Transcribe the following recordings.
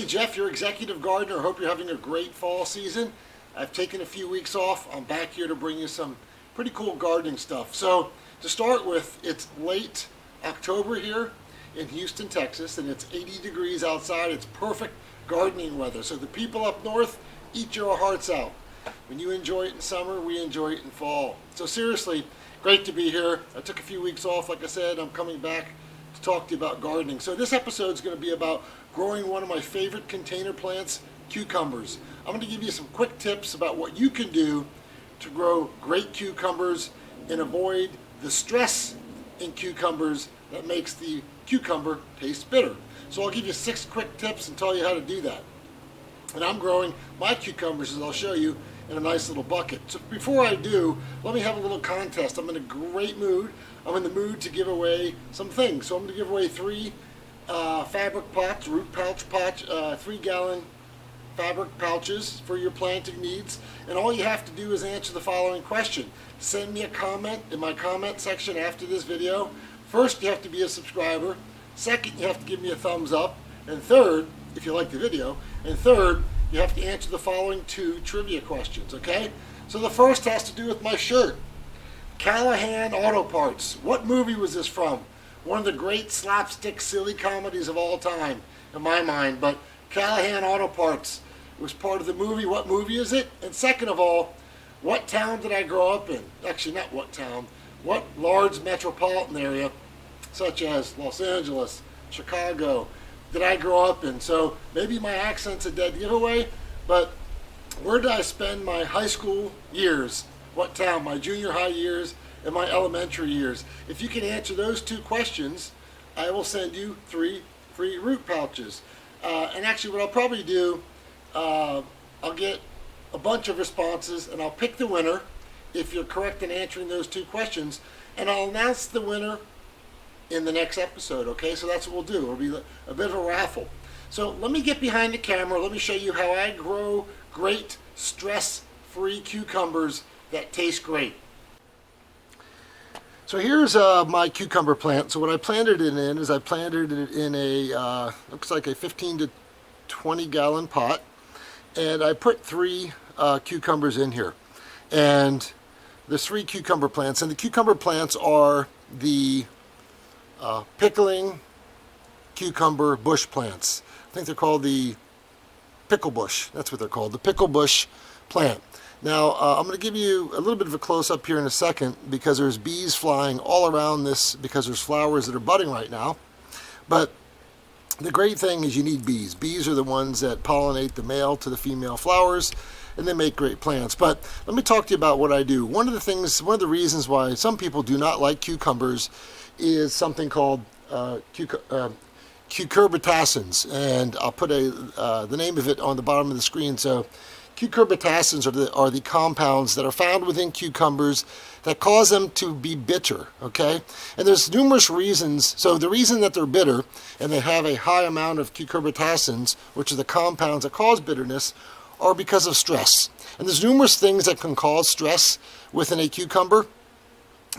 Jeff, your executive gardener. Hope you're having a great fall season. I've taken a few weeks off. I'm back here to bring you some pretty cool gardening stuff. So to start with, it's late October here in Houston, Texas, and it's 80 degrees outside. It's perfect gardening weather. So the people up north, eat your hearts out. When you enjoy it in summer, we enjoy it in fall. So seriously, great to be here. I took a few weeks off, like I said. I'm coming back to talk to you about gardening. So this episode is going to be about growing one of my favorite container plants, cucumbers. I'm going to give you some quick tips about what you can do to grow great cucumbers and avoid the stress in cucumbers that makes the cucumber taste bitter. So I'll give you 6 quick tips and tell you how to do that. And I'm growing my cucumbers, as I'll show you, in a nice little bucket. So before I do, let me have a little contest. I'm in a great mood. I'm in the mood to give away some things. So I'm going to give away 3 fabric pots, root pouch pots, 3-gallon fabric pouches for your planting needs. And all you have to do is answer the following question. Send me a comment in my comment section after this video. First, you have to be a subscriber. Second, you have to give me a thumbs up. And third, if you like the video, and third, you have to answer the following 2 trivia questions, okay? So the first has to do with my shirt. Callahan Auto Parts. What movie was this from? One of the great slapstick silly comedies of all time, in my mind, but Callahan Auto Parts was part of the movie. What movie is it? And second of all, what town did I grow up in? Actually, not what town. What large metropolitan area, such as Los Angeles, Chicago, did I grow up in? So maybe my accent's a dead giveaway, but where did I spend my high school years? What town? My junior high years and my elementary years. If you can answer those 2 questions, I will send you 3 free root pouches. And actually what I'll probably do, I'll get a bunch of responses and I'll pick the winner if you're correct in answering those 2 questions, and I'll announce the winner in the next episode, okay? So that's what we'll do. It'll be a bit of a raffle. So let me get behind the camera. Let me show you how I grow great stress-free cucumbers that taste great. So here's my cucumber plant. So what I planted it in is I planted it in a, looks like a 15 to 20 gallon pot. And I put 3 cucumbers in here. And there's 3 cucumber plants. And the cucumber plants are the pickling cucumber bush plants. I think they're called the pickle bush. That's what they're called, the pickle bush plant. Now, I'm going to give you a little bit of a close-up here in a second because there's bees flying all around this because there's flowers that are budding right now. But the great thing is you need bees. Bees are the ones that pollinate the male to the female flowers, and they make great plants. But let me talk to you about what I do. One of the reasons why some people do not like cucumbers is something called cucurbitacins, and I'll put the name of it on the bottom of the screen. So cucurbitacins are the compounds that are found within cucumbers that cause them to be bitter, okay? And there's numerous reasons. So the reason that they're bitter and they have a high amount of cucurbitacins, which are the compounds that cause bitterness, are because of stress. And there's numerous things that can cause stress within a cucumber.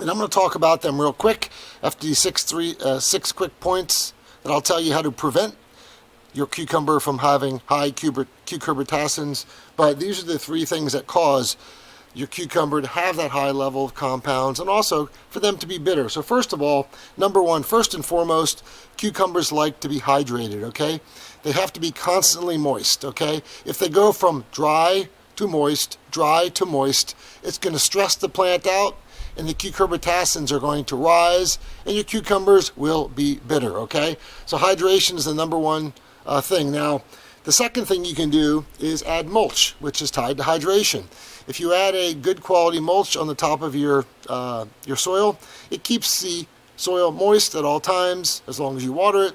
And I'm going to talk about them real quick after these 6 quick points that I'll tell you how to prevent your cucumber from having high cucurbitacins. But these are the 3 things that cause your cucumber to have that high level of compounds and also for them to be bitter. So first of all, number 1, first and foremost, cucumbers like to be hydrated, okay? They have to be constantly moist, okay? If they go from dry to moist, it's going to stress the plant out, and the cucurbitacins are going to rise, and your cucumbers will be bitter, okay? So hydration is the number 1 thing. Now, the second thing you can do is add mulch, which is tied to hydration. If you add a good quality mulch on the top of your soil, it keeps the soil moist at all times as long as you water it,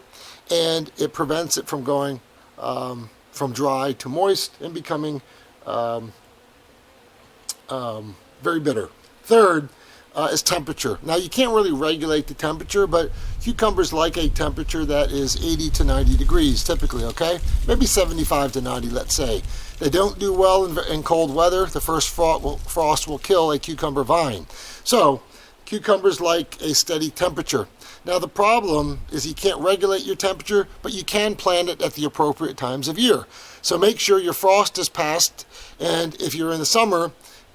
and it prevents it from going from dry to moist and becoming very bitter. Third is temperature. Now you can't really regulate the temperature, but cucumbers like a temperature that is 80 to 90 degrees typically, okay? Maybe 75 to 90, let's say. They don't do well in cold weather. The first frost will kill a cucumber vine. So Cucumbers like a steady temperature. Now the problem is you can't regulate your temperature, but you can plant it at the appropriate times of year. So make sure your frost is passed, and if you're in the summer,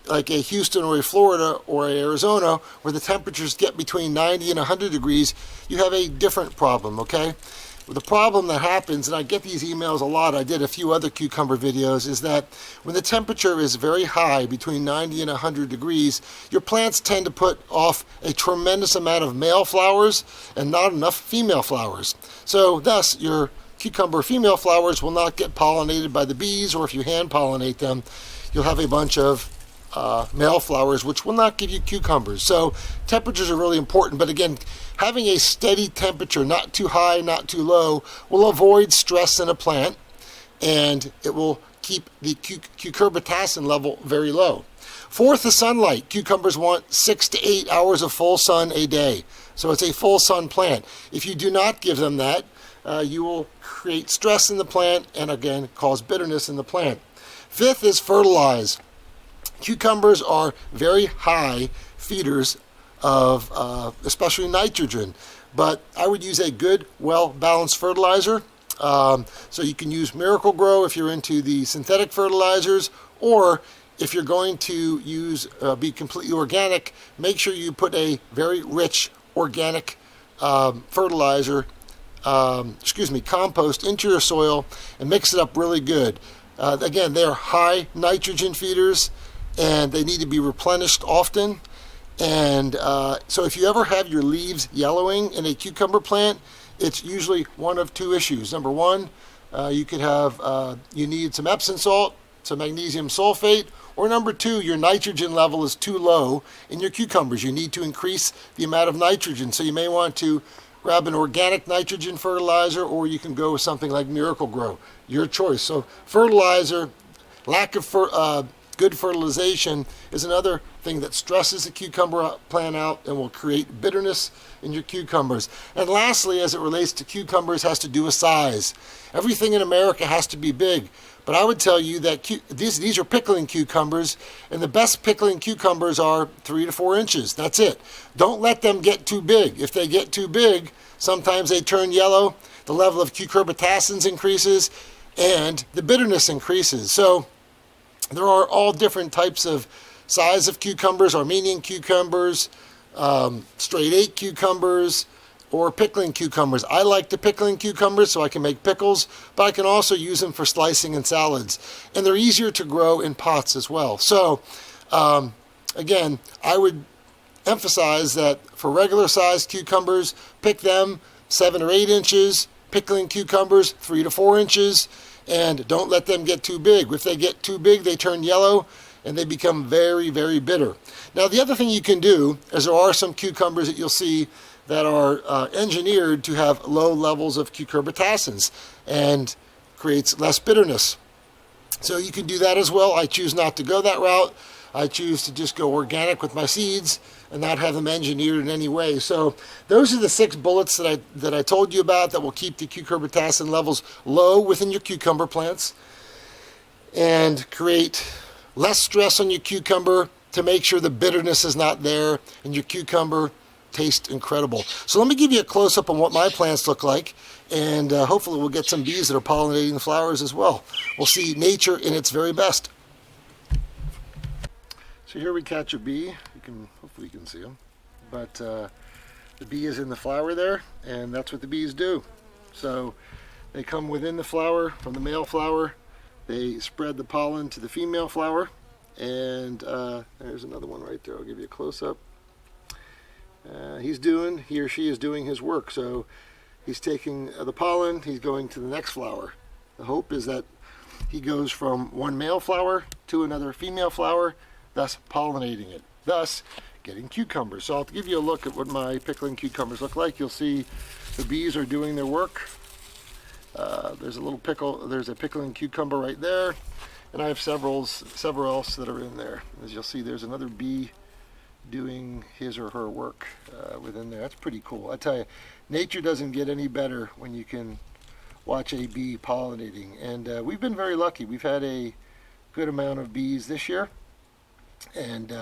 like a Houston or a Florida or a Arizona, where the temperatures get between 90 and 100 degrees, you have a different problem, okay? The problem that happens, and I get these emails a lot, I did a few other cucumber videos, is that when the temperature is very high, between 90 and 100 degrees, your plants tend to put off a tremendous amount of male flowers and not enough female flowers. So thus, your cucumber female flowers will not get pollinated by the bees, or if you hand pollinate them, you'll have a bunch of male flowers, which will not give you cucumbers. So temperatures are really important, but again, having a steady temperature, not too high, not too low, will avoid stress in a plant, and it will keep the cucurbitacin level very low. Fourth is sunlight. Cucumbers want 6 to 8 hours of full sun a day, so it's a full sun plant. If you do not give them that, you will create stress in the plant and again cause bitterness in the plant. Fifth is fertilize. Cucumbers are very high feeders of especially nitrogen, but I would use a good, well-balanced fertilizer. So you can use Miracle Grow if you're into the synthetic fertilizers, or if you're going to use be completely organic, make sure you put a very rich organic fertilizer, compost into your soil and mix it up really good. Again, they are high nitrogen feeders, and they need to be replenished often. And so if you ever have your leaves yellowing in a cucumber plant, it's usually one of two issues. Number one, you could have, you need some Epsom salt, some magnesium sulfate, or number two, your nitrogen level is too low in your cucumbers. You need to increase the amount of nitrogen. So you may want to grab an organic nitrogen fertilizer, or you can go with something like Miracle Grow, your choice. So fertilizer, lack of good fertilization is another thing that stresses the cucumber plant out and will create bitterness in your cucumbers. And lastly, as it relates to cucumbers, has to do with size. Everything in America has to be big, but I would tell you that these are pickling cucumbers, and the best pickling cucumbers are 3 to 4 inches. That's it. Don't let them get too big. If they get too big, sometimes they turn yellow, the level of cucurbitacins increases, and the bitterness increases. So there are all different types of size of cucumbers: Armenian cucumbers, straight 8 cucumbers, or pickling cucumbers. I like the pickling cucumbers so I can make pickles, but I can also use them for slicing and salads. And they're easier to grow in pots as well. So again, I would emphasize that for regular sized cucumbers, pick them 7 or 8 inches, pickling cucumbers 3 to 4 inches, and don't let them get too big. If they get too big, they turn yellow and they become very, very bitter. Now, the other thing you can do is there are some cucumbers that you'll see that are engineered to have low levels of cucurbitacins and creates less bitterness. So you can do that as well. I choose not to go that route. I choose to just go organic with my seeds and not have them engineered in any way. So those are the 6 bullets that I told you about that will keep the cucurbitacin levels low within your cucumber plants and create less stress on your cucumber to make sure the bitterness is not there and your cucumber tastes incredible. So let me give you a close-up on what my plants look like, and hopefully we'll get some bees that are pollinating the flowers as well. We'll see nature in its very best. So here we catch a bee. Hopefully you can see them. But the bee is in the flower there, and that's what the bees do. So they come within the flower from the male flower. They spread the pollen to the female flower, and there's another one right there. I'll give you a close-up. He or she is doing his work. So he's taking the pollen, he's going to the next flower. The hope is that he goes from one male flower to another female flower, thus pollinating it, thus getting cucumbers. So I'll give you a look at what my pickling cucumbers look like. You'll see the bees are doing their work. There's a pickling cucumber right there, and I have several else that are in there. As you'll see, there's another bee doing his or her work within there. That's pretty cool. I tell you, nature doesn't get any better when you can watch a bee pollinating, and we've been very lucky. We've had a good amount of bees this year, and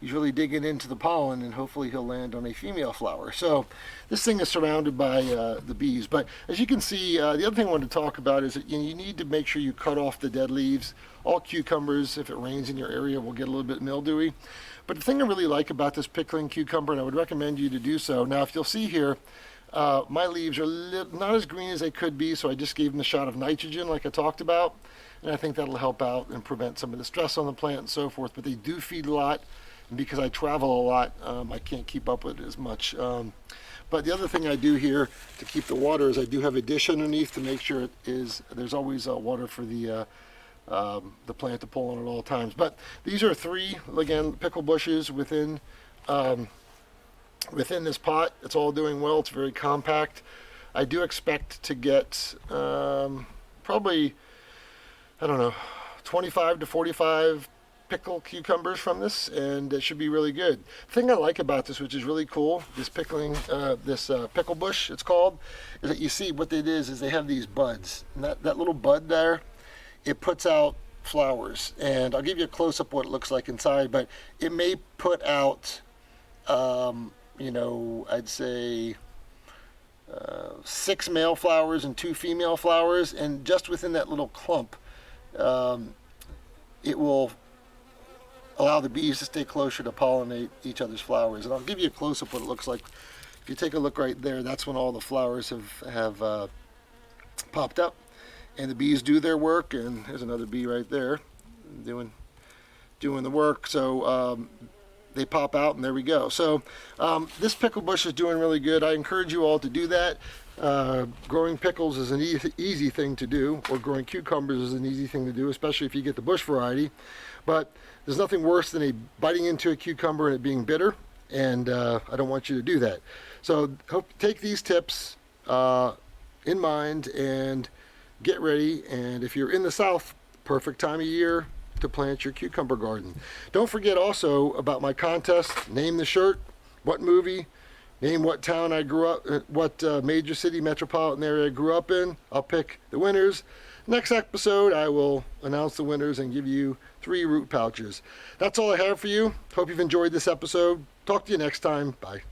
he's really digging into the pollen, and hopefully he'll land on a female flower. So this thing is surrounded by the bees. But as you can see, the other thing I wanted to talk about is that you need to make sure you cut off the dead leaves. All cucumbers, if it rains in your area, will get a little bit mildewy. But the thing I really like about this pickling cucumber, and I would recommend you to do so. Now, if you'll see here, my leaves are not as green as they could be, so I just gave them a shot of nitrogen like I talked about. And I think that'll help out and prevent some of the stress on the plant and so forth. But they do feed a lot, and because I travel a lot, I can't keep up with it as much. But the other thing I do here to keep the water is I do have a dish underneath to make sure there's always water for the plant to pull on at all times. But these are 3, again, pickle bushes within this pot. It's all doing well. It's very compact. I do expect to get probably, I don't know, 25 to 45 pickle cucumbers from this, and it should be really good. The thing I like about this, which is really cool, this pickle bush, it's called, is that you see what it is they have these buds. And that little bud there, it puts out flowers. And I'll give you a close-up what it looks like inside, but it may put out, I'd say 6 male flowers and 2 female flowers, and just within that little clump, it will allow the bees to stay closer to pollinate each other's flowers. And I'll give you a close-up what it looks like. If you take a look right there, that's when all the flowers have popped up, and the bees do their work. And there's another bee right there doing the work. So they pop out, and there we go. So this pickle bush is doing really good. I encourage you all to do that. Growing pickles is an easy thing to do, or growing cucumbers is an easy thing to do, especially if you get the bush variety. But there's nothing worse than biting into a cucumber and it being bitter, and I don't want you to do that. So take these tips in mind and get ready. And if you're in the South, perfect time of year to plant your cucumber garden. Don't forget also about my contest. Name the shirt, what movie, name what town I grew up, what major city metropolitan area I grew up in. I'll pick the winners. Next episode, I will announce the winners and give you 3 root pouches. That's all I have for you. Hope you've enjoyed this episode. Talk to you next time. Bye.